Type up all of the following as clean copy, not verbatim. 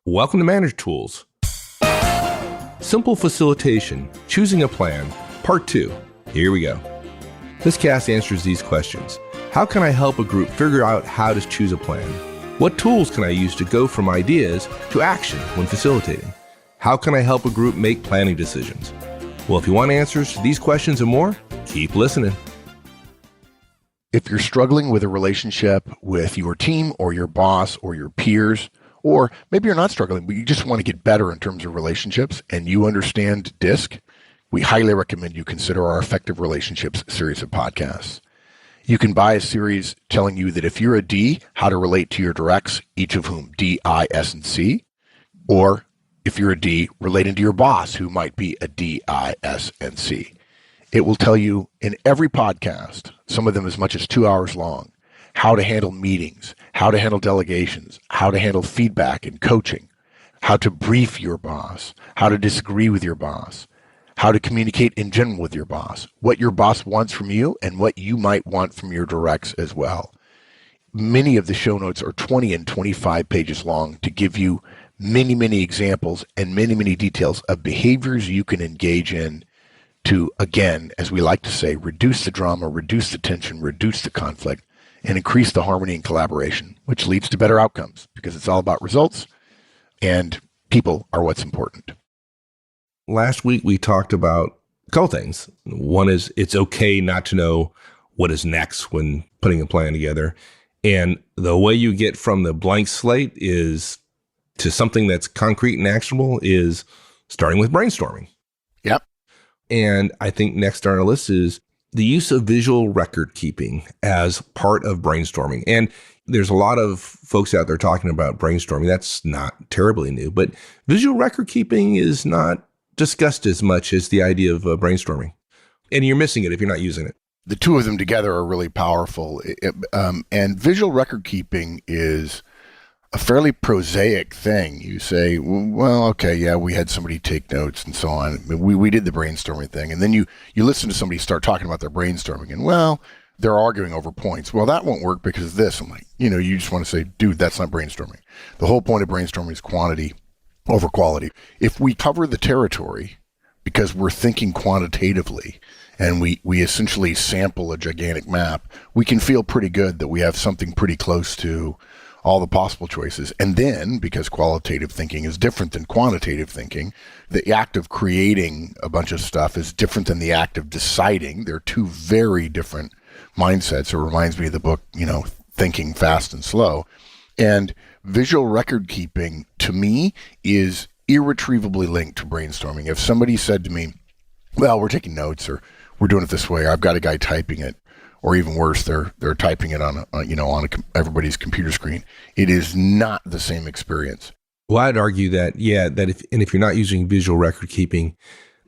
Welcome to Manage Tools. Simple Facilitation, Choosing a Plan, Part 2. Here we go. This cast answers these questions. How can I help a group figure out how to choose a plan? What tools can I use to go from ideas to action when facilitating? How can I help a group make planning decisions? Well, if you want answers to these questions and more, keep listening. If you're struggling with a relationship with your team or your boss or your peers, or maybe you're not struggling, but you just want to get better in terms of relationships and you understand DISC, we highly recommend you consider our Effective Relationships series of podcasts. You can buy a series telling you that if you're a D, how to relate to your directs, each of whom D, I, S, and C, or if you're a D, relating to your boss, who might be a D, I, S, and C. It will tell you in every podcast, some of them as much as 2 hours long, how to handle meetings, how to handle delegations, how to handle feedback and coaching, how to brief your boss, how to disagree with your boss, how to communicate in general with your boss, what your boss wants from you, and what you might want from your directs as well. Many of the show notes are 20 and 25 pages long to give you many, many examples and many, many details of behaviors you can engage in to, again, as we like to say, reduce the drama, reduce the tension, reduce the conflict, and increase the harmony and collaboration, which leads to better outcomes because it's all about results and people are what's important. Last week, we talked about a couple things. One is it's okay not to know what is next when putting a plan together. And the way you get from the blank slate is to something that's concrete and actionable is starting with brainstorming. Yep. And I think next on our list is the use of visual record keeping as part of brainstorming. And there's a lot of folks out there talking about brainstorming. That's not terribly new, but visual record keeping is not discussed as much as the idea of brainstorming. And you're missing it if you're not using it. The two of them together are really powerful. And visual record keeping is a fairly prosaic thing. You say, well, okay, yeah, we had somebody take notes and so on. We did the brainstorming thing. And then you listen to somebody start talking about their brainstorming and, well, they're arguing over points. Well, that won't work because of this. I'm like, you just want to say, dude, that's not brainstorming. The whole point of brainstorming is quantity over quality. If we cover the territory because we're thinking quantitatively and we essentially sample a gigantic map, we can feel pretty good that we have something pretty close to all the possible choices. And then, because qualitative thinking is different than quantitative thinking, the act of creating a bunch of stuff is different than the act of deciding. They're two very different mindsets. It reminds me of the book, Thinking Fast and Slow. And visual record keeping, to me, is irretrievably linked to brainstorming. If somebody said to me, well, we're taking notes, or we're doing it this way, or I've got a guy typing it, or even worse, they're typing it on everybody's computer screen. It is not the same experience. Well, I'd argue that, if you're not using visual record keeping,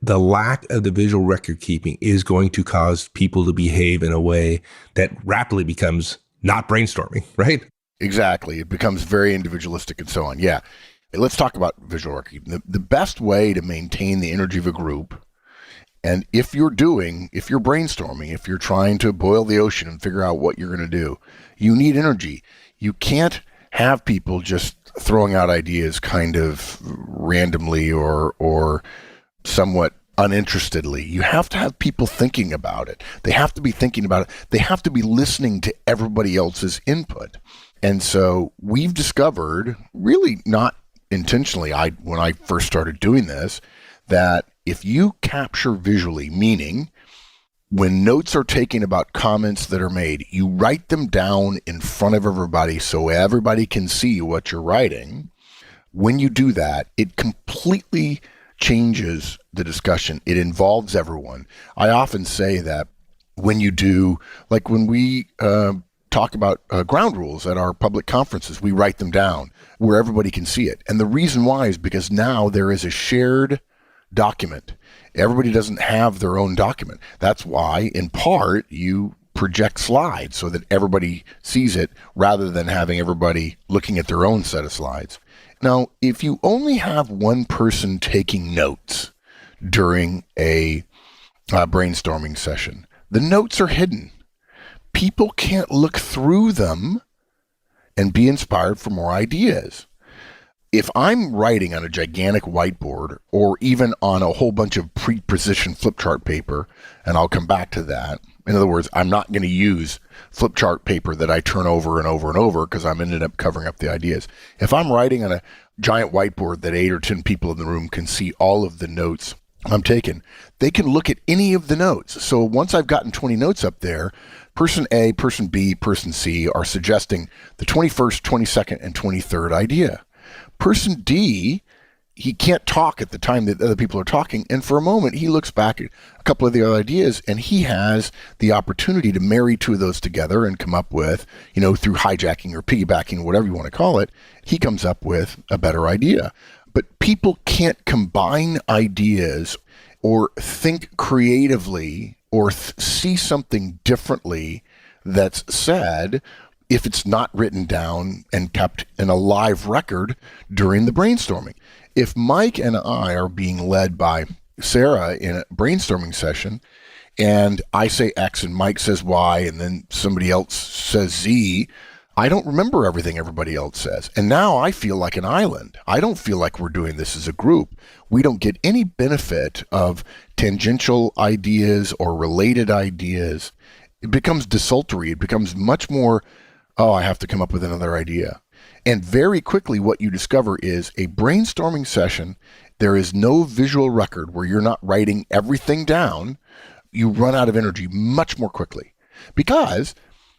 the lack of the visual record keeping is going to cause people to behave in a way that rapidly becomes not brainstorming, right? Exactly. It becomes very individualistic and so on. Yeah. Let's talk about visual record keeping. The best way to maintain the energy of a group, and if you're brainstorming, if you're trying to boil the ocean and figure out what you're going to do, you need energy. You can't have people just throwing out ideas kind of randomly or somewhat uninterestedly. You have to have people thinking about it. They have to be thinking about it. They have to be listening to everybody else's input. And so we've discovered, really not intentionally, when I first started doing this, that if you capture visually, meaning when notes are taken about comments that are made, you write them down in front of everybody so everybody can see what you're writing. When you do that, it completely changes the discussion. It involves everyone. I often say that when you do, like when we talk about ground rules at our public conferences, we write them down where everybody can see it. And the reason why is because now there is a shared document. Everybody doesn't have their own document. That's why, in part, you project slides so that everybody sees it rather than having everybody looking at their own set of slides. Now, if you only have one person taking notes during a brainstorming session, the notes are hidden. People can't look through them and be inspired for more ideas. If I'm writing on a gigantic whiteboard or even on a whole bunch of pre-positioned flip chart paper, and I'll come back to that. In other words, I'm not going to use flip chart paper that I turn over and over and over because I'm ended up covering up the ideas. If I'm writing on a giant whiteboard that 8 or 10 people in the room can see all of the notes I'm taking, they can look at any of the notes. So once I've gotten 20 notes up there, person A, person B, person C are suggesting the 21st, 22nd, and 23rd idea. Person D, he can't talk at the time that other people are talking, and for a moment he looks back at a couple of the other ideas, and he has the opportunity to marry two of those together and come up with, through hijacking or piggybacking, whatever you want to call it, he comes up with a better idea. But people can't combine ideas or think creatively or see something differently that's said if it's not written down and kept in a live record during the brainstorming. If Mike and I are being led by Sarah in a brainstorming session, and I say X and Mike says Y, and then somebody else says Z, I don't remember everything everybody else says. And now I feel like an island. I don't feel like we're doing this as a group. We don't get any benefit of tangential ideas or related ideas. It becomes desultory. It becomes much more, I have to come up with another idea. And very quickly what you discover is a brainstorming session. There is no visual record where you're not writing everything down. You run out of energy much more quickly because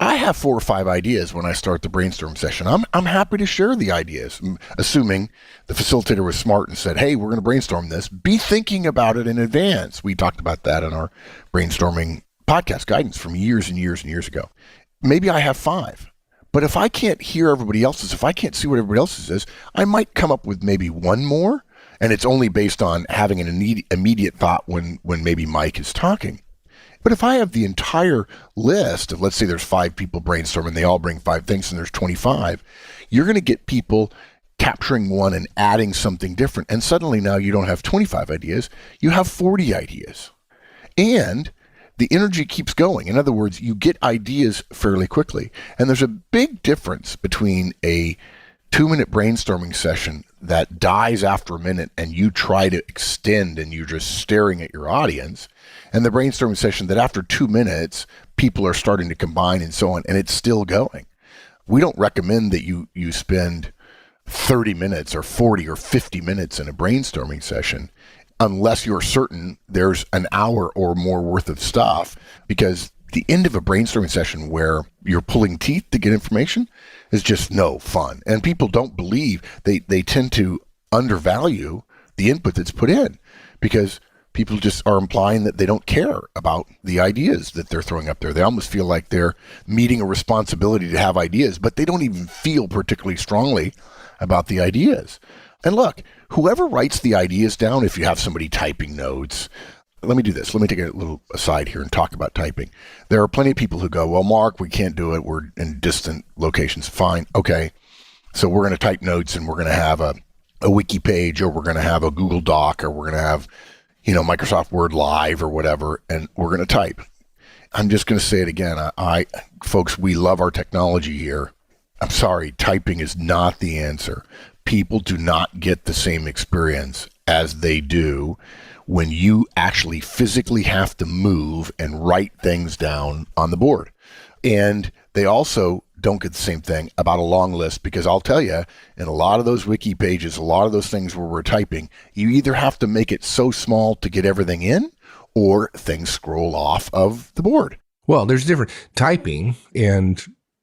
I have 4 or 5 ideas when I start the brainstorm session. I'm happy to share the ideas, assuming the facilitator was smart and said, hey, we're going to brainstorm this. Be thinking about it in advance. We talked about that in our brainstorming podcast guidance from years and years and years ago. Maybe I have 5. But if I can't hear everybody else's, if I can't see what everybody else's is, I might come up with maybe 1 more, and it's only based on having an immediate thought when maybe Mike is talking. But if I have the entire list of, let's say there's 5 people brainstorming, they all bring 5 things, and there's 25, you're going to get people capturing one and adding something different. And suddenly now you don't have 25 ideas, you have 40 ideas. And the energy keeps going. In other words, you get ideas fairly quickly. And there's a big difference between a 2-minute brainstorming session that dies after a minute and you try to extend and you're just staring at your audience, and the brainstorming session that after 2 minutes, people are starting to combine and so on, and it's still going. We don't recommend that you spend 30 minutes or 40 or 50 minutes in a brainstorming session unless you're certain there's an hour or more worth of stuff, because the end of a brainstorming session where you're pulling teeth to get information is just no fun. And people don't believe, they tend to undervalue the input that's put in because people just are implying that they don't care about the ideas that they're throwing up there. They almost feel like they're meeting a responsibility to have ideas, but they don't even feel particularly strongly about the ideas. And look, whoever writes the ideas down, if you have somebody typing notes, let me do this. Let me take a little aside here and talk about typing. There are plenty of people who go, well, Mark, we can't do it. We're in distant locations. Fine. Okay. So we're going to type notes and we're going to have a wiki page, or we're going to have a Google Doc, or we're going to have, Microsoft Word Live or whatever, and we're going to type. I'm just going to say it again. Folks, we love our technology here. I'm sorry, typing is not the answer. People do not get the same experience as they do when you actually physically have to move and write things down on the board. And they also don't get the same thing about a long list, because I'll tell you, in a lot of those wiki pages, a lot of those things where we're typing, you either have to make it so small to get everything in, or things scroll off of the board. Well, there's different typing, and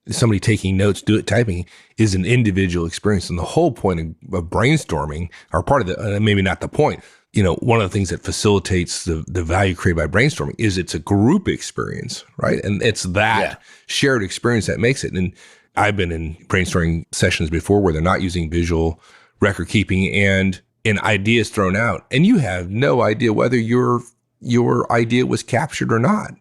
somebody taking notes, typing is an individual experience. And the whole point of brainstorming, or part of the, maybe not the point, one of the things that facilitates the value created by brainstorming is it's a group experience, right? And it's that shared experience that makes it. And I've been in brainstorming sessions before where they're not using visual record keeping, and ideas thrown out, and you have no idea whether your idea was captured or not.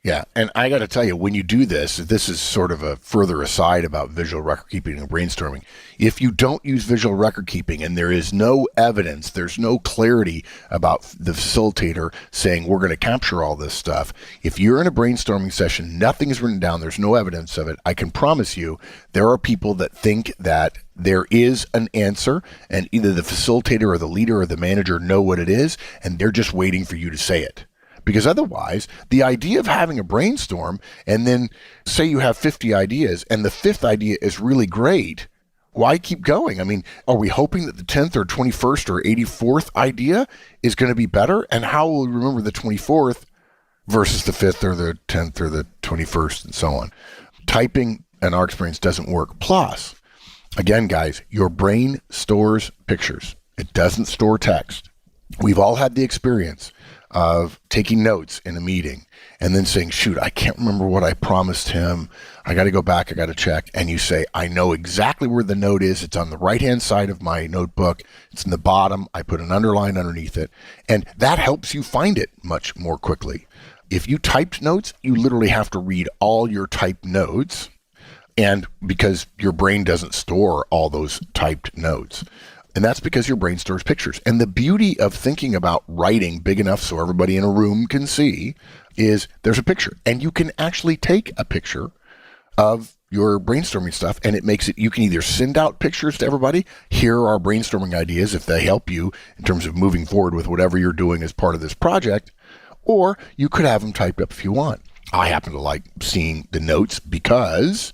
Yeah, and I got to tell you, when you do this is sort of a further aside about visual record keeping and brainstorming. If you don't use visual record keeping and there is no evidence, there's no clarity about the facilitator saying we're going to capture all this stuff, if you're in a brainstorming session, nothing is written down, there's no evidence of it, I can promise you there are people that think that there is an answer and either the facilitator or the leader or the manager know what it is, and they're just waiting for you to say it. Because otherwise, the idea of having a brainstorm and then say you have 50 ideas and the fifth idea is really great, why keep going? I mean, are we hoping that the 10th or 21st or 84th idea is going to be better? And how will we remember the 24th versus the 5th or the 10th or the 21st and so on? Typing, in our experience, doesn't work. Plus, again, guys, your brain stores pictures. It doesn't store text. We've all had the experience of taking notes in a meeting and then saying, shoot, I can't remember what I promised him. I got to go back. I got to check. And you say, I know exactly where the note is. It's on the right-hand side of my notebook. It's in the bottom. I put an underline underneath it. And that helps you find it much more quickly. If you typed notes, you literally have to read all your typed notes. And because your brain doesn't store all those typed notes. And that's because your brain stores pictures. And the beauty of thinking about writing big enough so everybody in a room can see is there's a picture. And you can actually take a picture of your brainstorming stuff, and it makes it, you can either send out pictures to everybody, here are our brainstorming ideas if they help you in terms of moving forward with whatever you're doing as part of this project, or you could have them typed up if you want. I happen to like seeing the notes because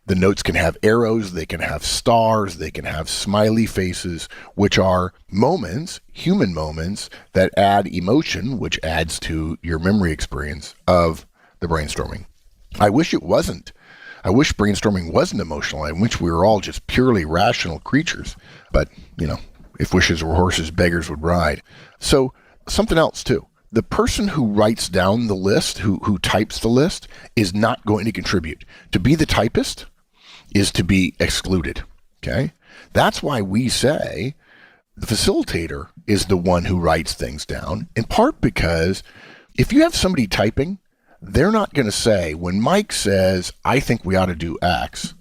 the notes can have arrows, they can have stars, they can have smiley faces, which are moments, human moments, that add emotion, which adds to your memory experience of the brainstorming. I wish it wasn't. I wish brainstorming wasn't emotional. I wish we were all just purely rational creatures. But, if wishes were horses, beggars would ride. So, something else too. The person who writes down the list, who types the list, is not going to contribute. To be the typist is to be excluded, okay? That's why we say the facilitator is the one who writes things down, in part because if you have somebody typing, they're not going to say, when Mike says, I think we ought to do X,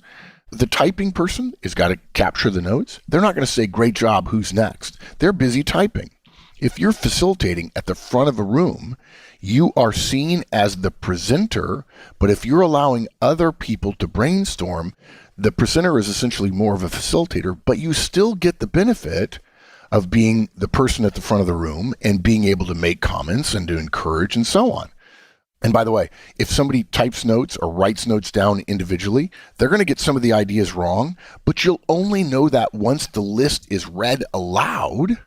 the typing person has got to capture the notes. They're not going to say, great job, who's next? They're busy typing. If you're facilitating at the front of a room, you are seen as the presenter, but if you're allowing other people to brainstorm, the presenter is essentially more of a facilitator, but you still get the benefit of being the person at the front of the room and being able to make comments and to encourage and so on. And by the way, if somebody types notes or writes notes down individually, they're going to get some of the ideas wrong, but you'll only know that once the list is read aloud.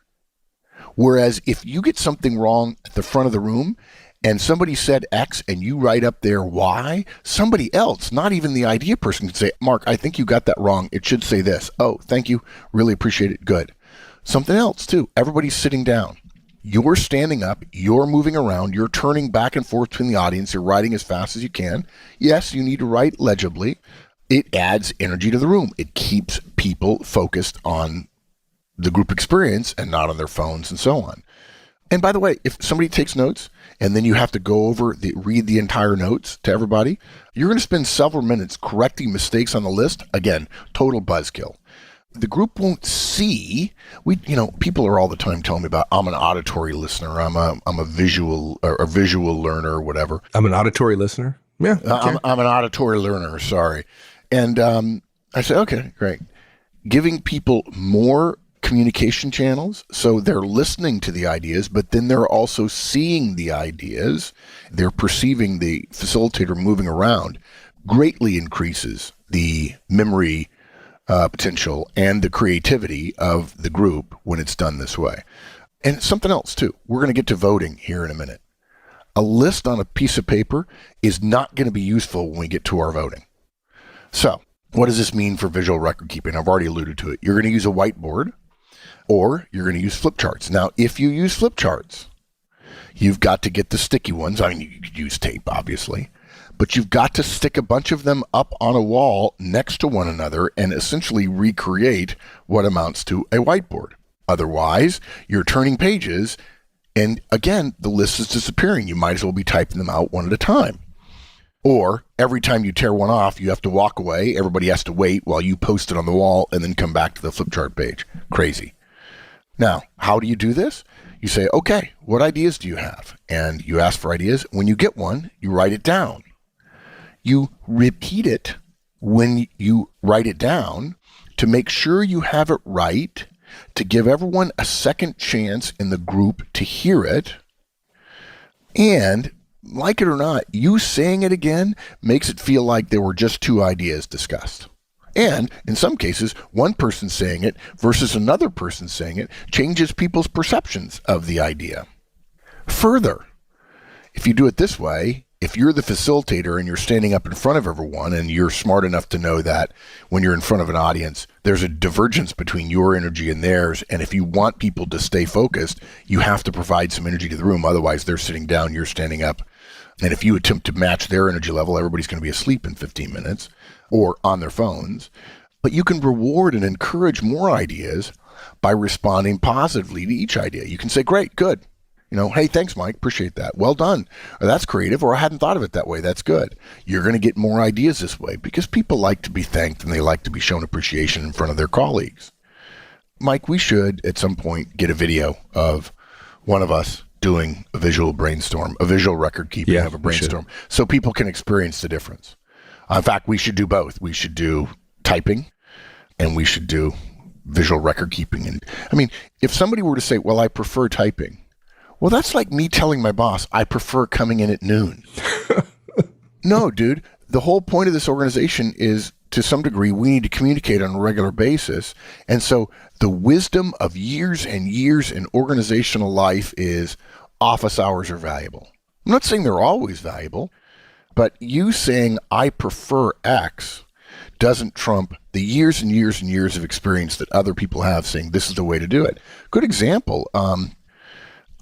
Whereas if you get something wrong at the front of the room and somebody said X and you write up there Y, somebody else, not even the idea person, can say, Mark, I think you got that wrong. It should say this. Oh, thank you. Really appreciate it. Good. Something else too. Everybody's sitting down. You're standing up. You're moving around. You're turning back and forth between the audience. You're writing as fast as you can. Yes, you need to write legibly. It adds energy to the room. It keeps people focused on the group experience and not on their phones and so on. And by the way, if somebody takes notes and then you have to go over read the entire notes to everybody, you're going to spend several minutes correcting mistakes on the list. Again, total buzzkill. The group won't see. People are all the time telling me about, I'm an auditory listener. I'm a visual or a visual learner or whatever. I'm an auditory listener. Yeah. Okay. I'm an auditory learner. Sorry. And I say, okay, great. Giving people more communication channels, so they're listening to the ideas, but then they're also seeing the ideas. They're perceiving the facilitator moving around, greatly increases the memory potential and the creativity of the group when it's done this way. And something else too, we're going to get to voting here in a minute. A list on a piece of paper is not going to be useful when we get to our voting. So what does this mean for visual record keeping? I've already alluded to it. You're going to use a whiteboard, or you're going to use flip charts. Now, if you use flip charts, you've got to get the sticky ones. I mean, you could use tape, obviously, but you've got to stick a bunch of them up on a wall next to one another and essentially recreate what amounts to a whiteboard. Otherwise, you're turning pages, and again, the list is disappearing. You might as well be typing them out one at a time. Or every time you tear one off, you have to walk away. Everybody has to wait while you post it on the wall and then come back to the flip chart page. Crazy. Now, how do you do this? You say, okay, what ideas do you have? And you ask for ideas. When you get one, you write it down. You repeat it when you write it down to make sure you have it right, to give everyone a second chance in the group to hear it. And like it or not, you saying it again makes it feel like there were just two ideas discussed. And in some cases, one person saying it versus another person saying it changes people's perceptions of the idea. Further, if you do it this way, if you're the facilitator and you're standing up in front of everyone and you're smart enough to know that when you're in front of an audience, there's a divergence between your energy and theirs. And if you want people to stay focused, you have to provide some energy to the room. Otherwise, they're sitting down, you're standing up. And if you attempt to match their energy level, everybody's going to be asleep in 15 minutes or on their phones. But you can reward and encourage more ideas by responding positively to each idea. You can say, great, good. Hey, thanks, Mike. Appreciate that. Well done. Or that's creative. Or I hadn't thought of it that way. That's good. You're going to get more ideas this way because people like to be thanked and they like to be shown appreciation in front of their colleagues. Mike, we should at some point get a video of one of us doing a visual brainstorm, a visual record keeping of a brainstorm, so people can experience the difference. In fact, we should do both. We should do typing and we should do visual record keeping. And I mean, if somebody were to say, well, I prefer typing, well, that's like me telling my boss, I prefer coming in at noon. No, dude, the whole point of this organization is, to some degree, we need to communicate on a regular basis. And so the wisdom of years and years in organizational life is office hours are valuable. I'm not saying they're always valuable, but you saying I prefer X doesn't trump the years and years and years of experience that other people have saying this is the way to do it. Good example,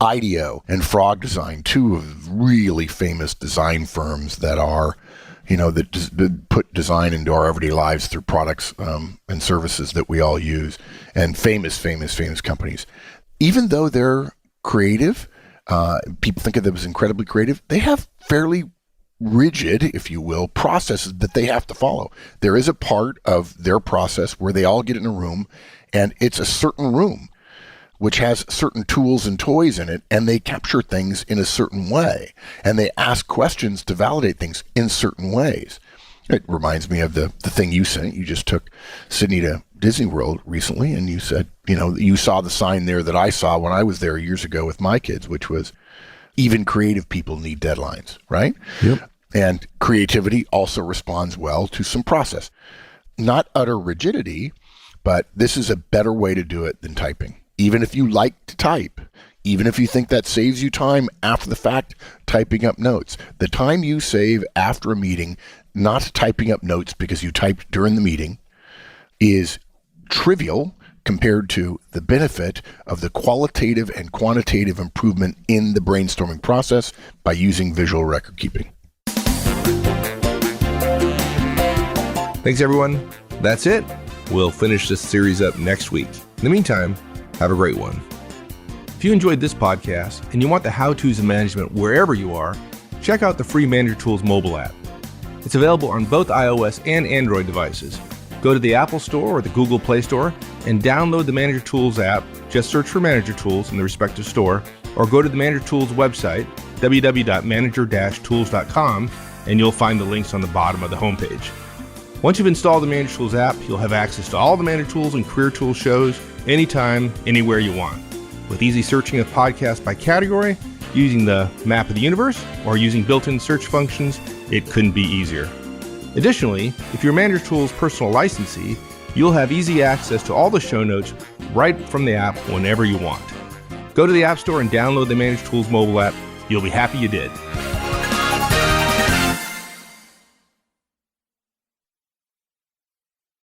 IDEO and Frog Design, two of really famous design firms that are, that put design into our everyday lives through products and services that we all use, and famous companies. Even though they're creative, people think of them as incredibly creative, they have fairly rigid, if you will, processes that they have to follow. There is a part of their process where they all get in a room, and it's a certain room which has certain tools and toys in it, and they capture things in a certain way, and they ask questions to validate things in certain ways. It reminds me of the thing you sent. You just took Sydney to Disney World recently, and you said, you saw the sign there that I saw when I was there years ago with my kids, which was, even creative people need deadlines, right? Yep. And creativity also responds well to some process. Not utter rigidity, but this is a better way to do it than typing. Even if you like to type, even if you think that saves you time after the fact, typing up notes. The time you save after a meeting, not typing up notes because you typed during the meeting, is trivial compared to the benefit of the qualitative and quantitative improvement in the brainstorming process by using visual record keeping. Thanks, everyone. That's it. We'll finish this series up next week. In the meantime, have a great one. If you enjoyed this podcast and you want the how-tos of management wherever you are, check out the free Manager Tools mobile app. It's available on both iOS and Android devices. Go to the Apple Store or the Google Play Store and download the Manager Tools app. Just search for Manager Tools in the respective store, or go to the Manager Tools website, www.manager-tools.com, and you'll find the links on the bottom of the homepage. Once you've installed the Manager Tools app, you'll have access to all the Manager Tools and Career Tools shows anytime, anywhere you want. With easy searching of podcasts by category, using the map of the universe, or using built-in search functions, it couldn't be easier. Additionally, if you're Manager Tools personal licensee, you'll have easy access to all the show notes right from the app whenever you want. Go to the App Store and download the Manager Tools mobile app. You'll be happy you did.